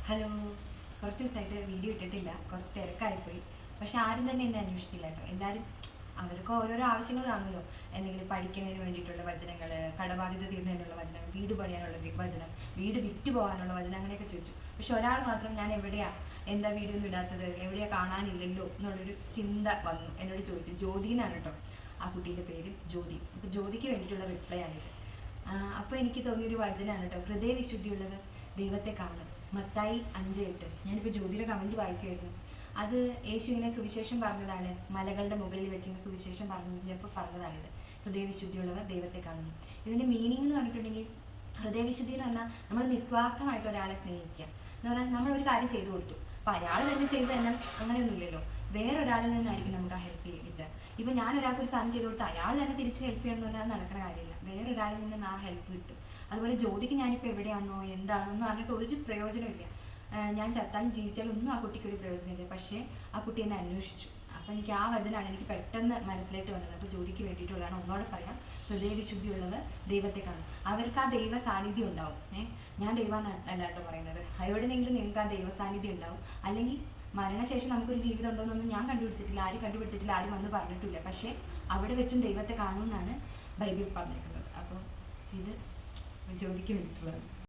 Hello. കുറച്ച് ദിവസമായിട്ട് video ഇട്ടിട്ടില്ല, കുറച്ച് തിരക്കായിപ്പോയി. പക്ഷെ ആരും തന്നെ എന്നെ അന്വേഷിച്ചില്ല കേട്ടോ. എല്ലാവരും അവർക്ക് ഓരോരോ ആവശ്യങ്ങൾ കാണുമല്ലോ. എന്തെങ്കിലും പഠിക്കുന്നതിന് വേണ്ടിയിട്ടുള്ള വചനങ്ങൾ, കടബാധ്യത തീർന്നതിനുള്ള വചനം, വീട് പണിയാനുള്ള വചനം, വീട് വിറ്റ് പോകാനുള്ള വചനം, അങ്ങനെയൊക്കെ ചോദിച്ചു. പക്ഷെ ഒരാൾ മാത്രം ഞാൻ എവിടെയാ, എന്താ വീഡിയോ ഒന്നും ഇടാത്തത്, എവിടെയാ കാണാനില്ലല്ലോ എന്നുള്ളൊരു ചിന്ത വന്നു. എന്നോട് ചോദിച്ചു. ജ്യോതി എന്നാണ് കേട്ടോ ആ കുട്ടീൻ്റെ പേര്, ജ്യോതി. അപ്പോൾ ജ്യോതിക്ക് വേണ്ടിയിട്ടുള്ള റിപ്ലൈ ആണിത്. അപ്പോൾ എനിക്ക് തോന്നിയൊരു വചനമാണ് കേട്ടോ. ഹൃദയവിശുദ്ധിയുള്ളവർ ദൈവത്തെ കാണും. മത്തായി 5:8. ഞാനിപ്പോൾ ജ്യോതിയുടെ കമൻറ്റ് വായിക്കുമായിരുന്നു. അത് യേശു ഇങ്ങനെ സുവിശേഷം പറഞ്ഞതാണ്. മലകളുടെ മുകളിൽ വെച്ചിങ്ങനെ സുവിശേഷം പറഞ്ഞപ്പോൾ പറഞ്ഞതാണിത്. ഹൃദയവിശുദ്ധിയുള്ളവർ ദൈവത്തെ കാണുന്നു. ഇതിൻ്റെ മീനിങ് എന്ന് പറഞ്ഞിട്ടുണ്ടെങ്കിൽ, ഹൃദയവിശുദ്ധി എന്ന് പറഞ്ഞാൽ നമ്മൾ നിസ്വാർത്ഥമായിട്ട് ഒരാളെ സ്നേഹിക്കുക എന്ന് പറഞ്ഞാൽ നമ്മൾ ഒരു കാര്യം ചെയ്തു കൊടുത്തു. അപ്പം അയാൾ തന്നെ ചെയ്ത് തന്നെ അങ്ങനെയൊന്നുമില്ലല്ലോ. വേറൊരാളിൽ നിന്നായിരിക്കും നമുക്ക് ആ ഹെൽപ്പ് കിട്ടുക. ഇപ്പം ഞാൻ ഒരാൾക്ക് ഒരു സാധനം ചെയ്ത് കൊടുത്താൽ അയാൾ തന്നെ തിരിച്ച് ഹെൽപ്പ് ചെയ്യണമെന്ന് പറഞ്ഞാൽ അത് നടക്കുന്ന കാര്യമില്ല. വേറൊരാളിൽ നിന്ന് ആ ഹെൽപ്പ് കിട്ടും. അതുപോലെ ജ്യോതിക്ക് ഞാനിപ്പോൾ എവിടെയാണെന്നോ എന്താണെന്നോ പറഞ്ഞിട്ട് ഒരു പ്രയോജനമില്ല. ഞാൻ ചത്താലും ജീവിച്ചാലും ഒന്നും ആ കുട്ടിക്ക് ഒരു പ്രയോജനമില്ല. പക്ഷേ ആ കുട്ടി എന്നെ അന്വേഷിച്ചു. അപ്പം എനിക്ക് ആ വചനമാണ് എനിക്ക് പെട്ടെന്ന് മനസ്സിലായിട്ട് വന്നത്. അപ്പോൾ ജ്യോതിക്ക് വേണ്ടിയിട്ടുള്ളതാണ്. ഒന്നോടെ പറയാം. ഹൃദയവിശുദ്ധിയുള്ളവർ ദൈവത്തെ കാണും. അവർക്ക് ആ ദൈവ സാന്നിധ്യം ഉണ്ടാവും. ഞാൻ ദൈവമെന്നല്ലാട്ടോ പറയുന്നത്. എവിടെയെങ്കിലും നിങ്ങൾക്ക് ആ ദൈവ സാന്നിധ്യം ഉണ്ടാവും. അല്ലെങ്കിൽ മരണശേഷം നമുക്കൊരു ജീവിതം ഉണ്ടോയെന്നൊന്നും ഞാൻ കണ്ടുപിടിച്ചിട്ടില്ല, ആരും കണ്ടുപിടിച്ചിട്ടില്ല, ആരും വന്ന് പറഞ്ഞിട്ടില്ല. പക്ഷേ അവിടെ വെച്ചും ദൈവത്തെ കാണുമെന്നാണ് ബൈബിൾ പറഞ്ഞേക്കുന്നത്. അപ്പോൾ ഇത് ജ്യോതിക്ക് വേണ്ടിയിട്ടുള്ളത്.